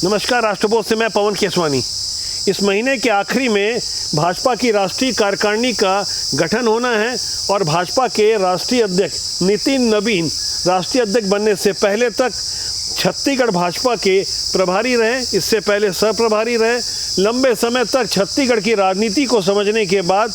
नमस्कार, राष्ट्रबोध से मैं पवन केसवानी। इस महीने के आखिरी में भाजपा की राष्ट्रीय कार्यकारिणी का गठन होना है और भाजपा के राष्ट्रीय अध्यक्ष नितिन नवीन राष्ट्रीय अध्यक्ष बनने से पहले तक छत्तीसगढ़ भाजपा के प्रभारी रहे, इससे पहले सहप्रभारी रहे। लंबे समय तक छत्तीसगढ़ की राजनीति को समझने के बाद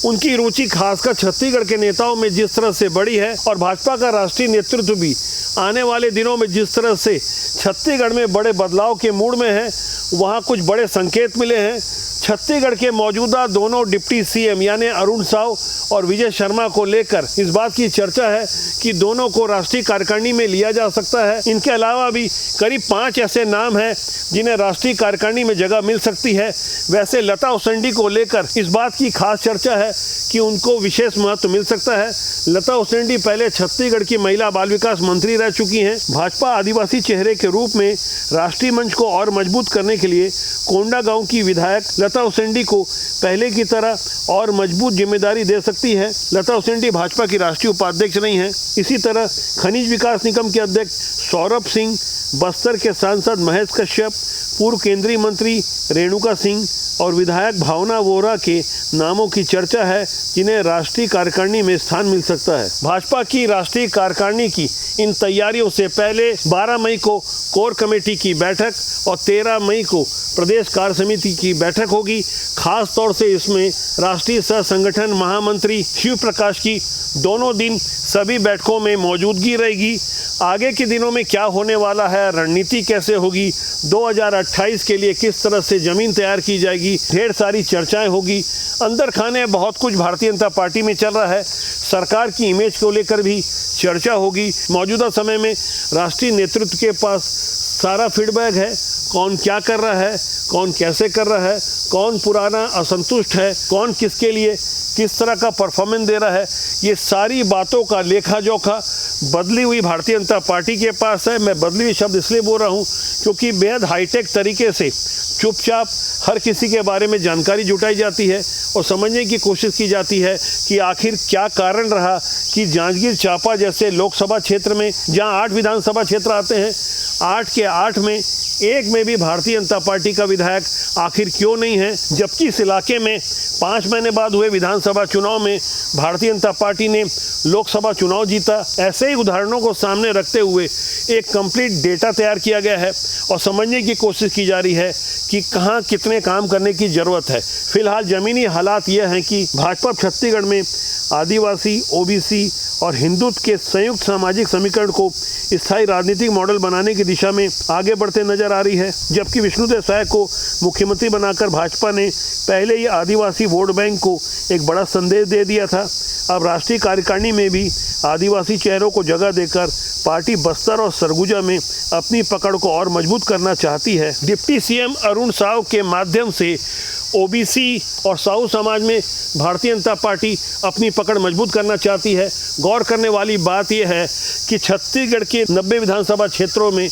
उनकी रुचि खासकर छत्तीसगढ़ के नेताओं में जिस तरह से बढ़ी है और भाजपा का राष्ट्रीय नेतृत्व भी आने वाले दिनों में जिस तरह से छत्तीसगढ़ में बड़े बदलाव के मूड में है, वहाँ कुछ बड़े संकेत मिले हैं। छत्तीसगढ़ के मौजूदा दोनों डिप्टी सीएम यानी अरुण साव और विजय शर्मा को लेकर इस बात की चर्चा है कि दोनों को राष्ट्रीय कार्यकारिणी में लिया जा सकता है। इनके अलावा भी करीब 5 ऐसे नाम हैं जिन्हें राष्ट्रीय कार्यकारिणी में जगह मिल सकती है। वैसे लता उसेंडी को लेकर इस बात की खास चर्चा है कि उनको विशेष महत्व मिल सकता है। लता उसेंडी पहले छत्तीसगढ़ की महिला बाल विकास मंत्री रह चुकी हैं। भाजपा आदिवासी चेहरे के रूप में राष्ट्रीय मंच को और मजबूत करने के लिए कोंडागांव की विधायक लता उसेंडी को पहले की तरह और मजबूत जिम्मेदारी दे सकती है। लता उसेंडी भाजपा की राष्ट्रीय उपाध्यक्ष नहीं है। इसी तरह खनिज विकास निगम के अध्यक्ष सौरभ सिंह, बस्तर के सांसद महेश कश्यप, पूर्व केंद्रीय मंत्री रेणुका सिंह और विधायक भावना वोरा के नामों की चर्चा है जिन्हें राष्ट्रीय कार्यकारिणी में स्थान मिल सकता है। भाजपा की राष्ट्रीय कार्यकारिणी की इन तैयारियों से पहले 12 मई को कोर कमेटी की बैठक और 13 मई को प्रदेश कार्य समिति की बैठक होगी। खास तौर से इसमें राष्ट्रीय सह संगठन महामंत्री शिव प्रकाश की दोनों दिन सभी बैठकों में मौजूदगी रहेगी। आगे के दिनों में क्या होने वाला है, रणनीति कैसे होगी, 2028 के लिए किस तरह से जमीन तैयार की जाएगी, ढेर सारी चर्चाएं होगी। अंदर खाने बहुत कुछ भारतीय जनता पार्टी में चल रहा है। सरकार की इमेज को लेकर भी चर्चा होगी। मौजूदा समय में राष्ट्रीय नेतृत्व के पास सारा फीडबैक है, कौन क्या कर रहा है, कौन कैसे कर रहा है, कौन पुराना असंतुष्ट है, कौन किसके लिए किस तरह का परफॉर्मेंस दे रहा है। ये सारी बातों का लेखा जोखा बदली हुई भारतीय जनता पार्टी के पास है। मैं बदली हुई शब्द इसलिए बोल रहा हूँ क्योंकि बेहद हाईटेक तरीके से चुपचाप हर किसी के बारे में जानकारी जुटाई जाती है और समझने की कोशिश की जाती है कि आखिर क्या कारण रहा कि जांजगीर चांपा जैसे लोकसभा क्षेत्र में जहाँ 8 विधानसभा क्षेत्र आते हैं, 8 के 8 में एक में भी भारतीय जनता पार्टी का विधायक आखिर क्यों नहीं है, जबकि इस इलाके में 5 महीने बाद हुए विधानसभा चुनाव में भारतीय जनता पार्टी ने लोकसभा चुनाव जीता। ऐसे ही उदाहरणों को सामने रखते हुए एक कंप्लीट डेटा तैयार किया गया है और समझने की कोशिश की जा रही है कि कहाँ कितने काम करने की ज़रूरत है। फिलहाल ज़मीनी हालात ये हैं कि भाजपा छत्तीसगढ़ में आदिवासी, ओबीसी और हिंदुत्व के संयुक्त सामाजिक समीकरण को स्थायी राजनीतिक मॉडल बनाने की दिशा में आगे बढ़ते नजर आ रही है। जबकि विष्णुदेव साय को मुख्यमंत्री बनाकर भाजपा ने पहले ही आदिवासी वोट बैंक को एक बड़ा संदेश दे दिया था। अब राष्ट्रीय कार्यकारिणी में भी आदिवासी चेहरों को जगह देकर पार्टी बस्तर और सरगुजा में अपनी पकड़ को और मजबूत करना चाहती है। डिप्टी सीएम अरुण साव के माध्यम से ओबीसी और साहू समाज में भारतीय जनता पार्टी अपनी पकड़ मजबूत करना चाहती है। गौर करने वाली बात यह है कि छत्तीसगढ़ के 90 विधानसभा क्षेत्रों में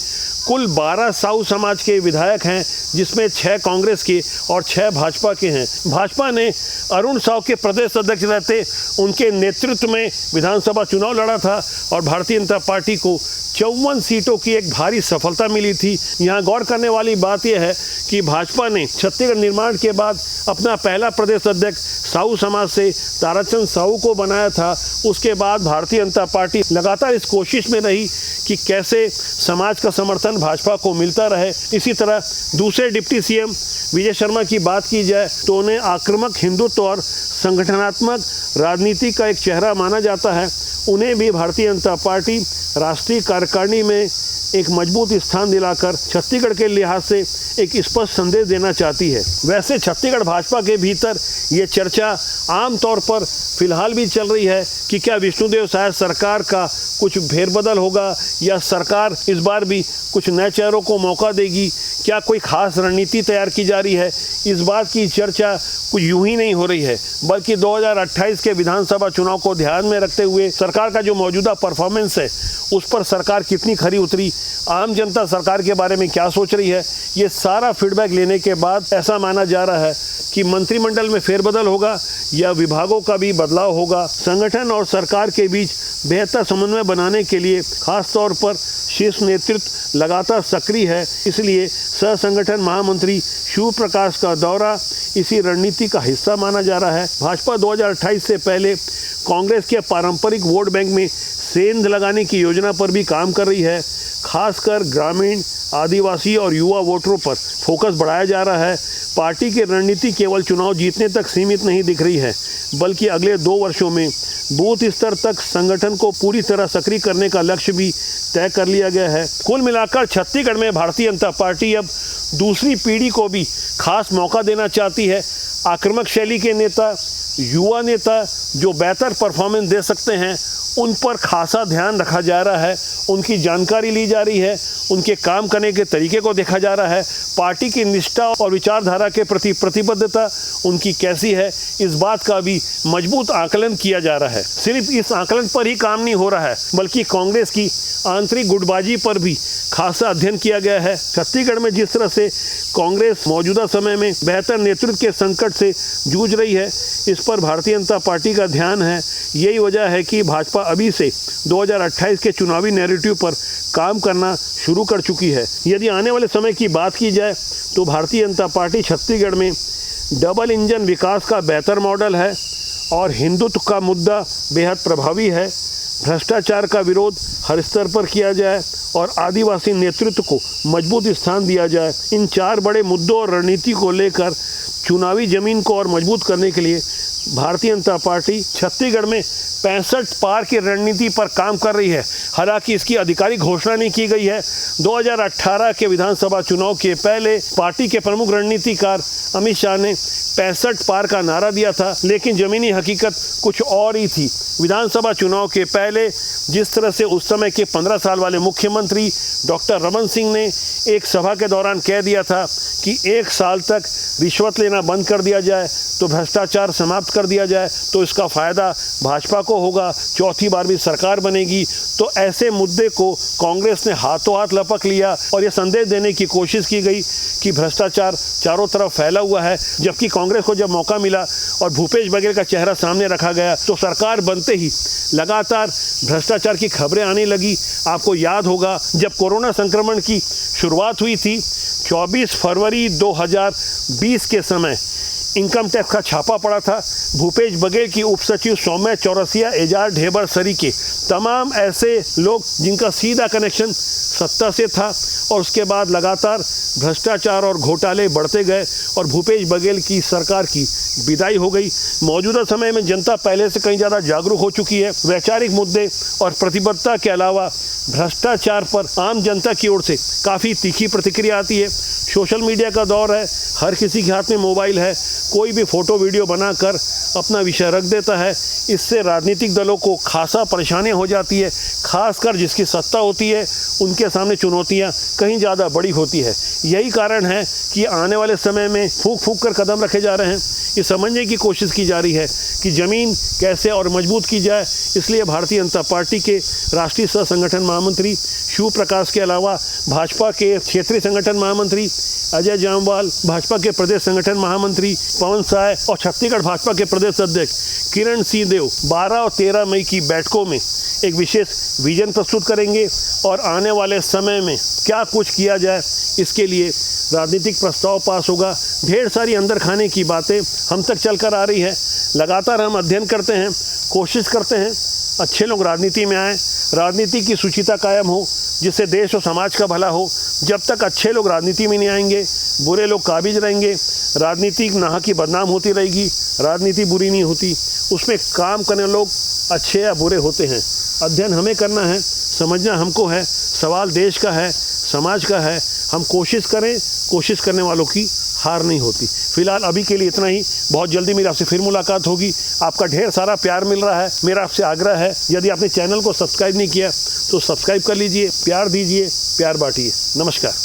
कुल 12 साहू समाज के विधायक हैं, जिसमें 6 कांग्रेस के और 6 भाजपा के हैं। भाजपा ने अरुण साव के प्रदेश अध्यक्ष रहते उनके नेतृत्व में विधानसभा चुनाव लड़ा था और भारतीय जनता पार्टी को 54 सीटों की एक भारी सफलता मिली थी। यहाँ गौर करने वाली बात यह है कि भाजपा ने छत्तीसगढ़ निर्माण के बाद अपना पहला प्रदेश अध्यक्ष साहू समाज से ताराचंद साहू को बनाया था। उसके बाद भारतीय जनता पार्टी लगातार इस कोशिश में रही कि कैसे समाज का समर्थन भाजपा को मिलता रहे। इसी तरह दूसरे डिप्टी सीएम विजय शर्मा की बात की जाए तो उन्हें आक्रामक हिंदुत्व और संगठनात्मक राजनीति का एक चेहरा माना जाता है। उन्हें भी भारतीय जनता पार्टी राष्ट्रीय कार्यकारिणी में एक मजबूत स्थान दिलाकर छत्तीसगढ़ के लिहाज से एक स्पष्ट संदेश देना चाहती है। वैसे छत्तीसगढ़ भाजपा के भीतर ये चर्चा आम तौर पर फिलहाल भी चल रही है कि क्या विष्णुदेव साय सरकार का कुछ फेरबदल होगा या सरकार इस बार भी कुछ नए चेहरों को मौका देगी, क्या कोई खास रणनीति तैयार की जा रही है। इस बात की चर्चा कुछ यूं ही नहीं हो रही है, बल्कि 2028 के विधानसभा चुनाव को ध्यान में रखते हुए सरकार का जो मौजूदा परफॉर्मेंस है उस पर सरकार कितनी खरी उतरी, आम जनता सरकार के बारे में क्या सोच रही है, ये सारा फीडबैक लेने के बाद ऐसा माना जा रहा है कि मंत्रिमंडल में फेरबदल होगा या विभागों का भी बदलाव होगा। संगठन और सरकार के बीच बेहतर समन्वय बनाने के लिए खास तौर पर शीर्ष नेतृत्व लगातार सक्रिय है, इसलिए सह संगठन महामंत्री शिव प्रकाश का दौरा इसी रणनीति का हिस्सा माना जा रहा है। भाजपा 2028 से पहले कांग्रेस के पारंपरिक वोट बैंक में सेंध लगाने की योजना पर भी काम कर रही है। खासकर ग्रामीण, आदिवासी और युवा वोटरों पर फोकस बढ़ाया जा रहा है। पार्टी की रणनीति केवल चुनाव जीतने तक सीमित नहीं दिख रही है, बल्कि अगले 2 वर्षों में बूथ स्तर तक संगठन को पूरी तरह सक्रिय करने का लक्ष्य भी तय कर लिया गया है। कुल मिलाकर छत्तीसगढ़ में भारतीय जनता पार्टी अब दूसरी पीढ़ी को भी खास मौका देना चाहती है। आक्रामक शैली के नेता, युवा नेता जो बेहतर परफॉर्मेंस दे सकते हैं, उन पर खासा ध्यान रखा जा रहा है, उनकी जानकारी ली जा रही है, उनके काम करने के तरीके को देखा जा रहा है। पार्टी की निष्ठा और विचारधारा के प्रति प्रतिबद्धता उनकी कैसी है, इस बात का भी मजबूत आकलन किया जा रहा है। सिर्फ इस आकलन पर ही काम नहीं हो रहा है, बल्कि कांग्रेस की आंतरिक गुटबाजी पर भी खासा अध्ययन किया गया है। छत्तीसगढ़ में जिस तरह से कांग्रेस मौजूदा समय में बेहतर नेतृत्व के संकट से जूझ रही है, इस पर भारतीय जनता पार्टी का ध्यान है। यही वजह है कि भाजपा अभी से 2028 के चुनावी नैरेटिव पर काम करना शुरू कर चुकी है। यदि आने वाले समय की बात की जाए तो भारतीय जनता पार्टी छत्तीसगढ़ में डबल इंजन विकास का बेहतर मॉडल है और हिंदुत्व का मुद्दा बेहद प्रभावी है। भ्रष्टाचार का विरोध हर स्तर पर किया जाए और आदिवासी नेतृत्व को मजबूत स्थान दिया जाए। इन 4 बड़े मुद्दों और रणनीति को लेकर चुनावी जमीन को और मजबूत करने के लिए भारतीय जनता पार्टी छत्तीसगढ़ में 65 पार की रणनीति पर काम कर रही है। हालांकि इसकी आधिकारिक घोषणा नहीं की गई है। 2018 के विधानसभा चुनाव के पहले पार्टी के प्रमुख रणनीतिकार अमित शाह ने 65 पार का नारा दिया था, लेकिन जमीनी हकीकत कुछ और ही थी। विधानसभा चुनाव के पहले जिस तरह से उस समय के 15 साल वाले मुख्यमंत्री डॉक्टर रमन सिंह ने एक सभा के दौरान कह दिया था कि 1 साल तक रिश्वत लेना बंद कर दिया जाए, तो भ्रष्टाचार समाप्त कर दिया जाए, तो इसका फ़ायदा भाजपा को होगा, चौथी बार भी सरकार बनेगी। तो ऐसे मुद्दे को कांग्रेस ने हाथों हाथ लपक लिया और यह संदेश देने की कोशिश की गई कि भ्रष्टाचार चारों तरफ फैला हुआ है। जबकि कांग्रेस को जब मौका मिला और भूपेश बघेल का चेहरा सामने रखा गया, तो सरकार बनते ही लगातार भ्रष्टाचार की खबरें आने लगी। आपको याद होगा जब कोरोना संक्रमण की शुरुआत हुई थी 24 फरवरी 2020 के समय इनकम टैक्स का छापा पड़ा था। भूपेश बघेल की उप सचिव सौम्या चौरसिया, एजाज ढेबर सरीके, तमाम ऐसे लोग जिनका सीधा कनेक्शन सत्ता से था, और उसके बाद लगातार भ्रष्टाचार और घोटाले बढ़ते गए और भूपेश बघेल की सरकार की विदाई हो गई। मौजूदा समय में जनता पहले से कहीं ज़्यादा जागरूक हो चुकी है। वैचारिक मुद्दे और प्रतिबद्धता के अलावा भ्रष्टाचार पर आम जनता की ओर से काफ़ी तीखी प्रतिक्रिया आती है। सोशल मीडिया का दौर है, हर किसी के हाथ में मोबाइल है, कोई भी फ़ोटो वीडियो बनाकर अपना विषय रख देता है। इससे राजनीतिक दलों को खासा परेशानियां हो जाती है। खासकर जिसकी सत्ता होती है उनके सामने चुनौतियां कहीं ज़्यादा बड़ी होती है। यही कारण है कि आने वाले समय में फूंक फूंक कर कदम रखे जा रहे हैं। ये समझने की कोशिश की जा रही है कि ज़मीन कैसे और मजबूत की जाए। इसलिए भारतीय जनता पार्टी के राष्ट्रीय सह संगठन महामंत्री शिव प्रकाश के अलावा भाजपा के क्षेत्रीय संगठन महामंत्री अजय जामवाल, भाजपा के प्रदेश संगठन महामंत्री पवन साय और छत्तीसगढ़ भाजपा के प्रदेश अध्यक्ष किरण सिंह देव 12 और 13 मई की बैठकों में एक विशेष विजन प्रस्तुत करेंगे और आने वाले समय में क्या कुछ किया जाए इसके लिए राजनीतिक प्रस्ताव पास होगा। ढेर सारी अंदर खाने की बातें हम तक चलकर आ रही है। लगातार हम अध्ययन करते हैं, कोशिश करते हैं अच्छे लोग राजनीति में आए, राजनीति की शुचिता कायम हो, जिससे देश और समाज का भला हो। जब तक अच्छे लोग राजनीति में नहीं आएंगे, बुरे लोग काबिज रहेंगे, राजनीति नाह की बदनाम होती रहेगी। राजनीति बुरी नहीं होती, उसमें काम करने लोग अच्छे या बुरे होते हैं। अध्ययन हमें करना है, समझना हमको है, सवाल देश का है, समाज का है। हम कोशिश करें, कोशिश करने वालों की हार नहीं होती। फिलहाल अभी के लिए इतना ही। बहुत जल्दी मेरी आपसे फिर मुलाकात होगी। आपका ढेर सारा प्यार मिल रहा है। मेरा आपसे आग्रह है, यदि आपने चैनल को सब्सक्राइब नहीं किया तो सब्सक्राइब कर लीजिए, प्यार दीजिए, प्यार बांटिए। नमस्कार।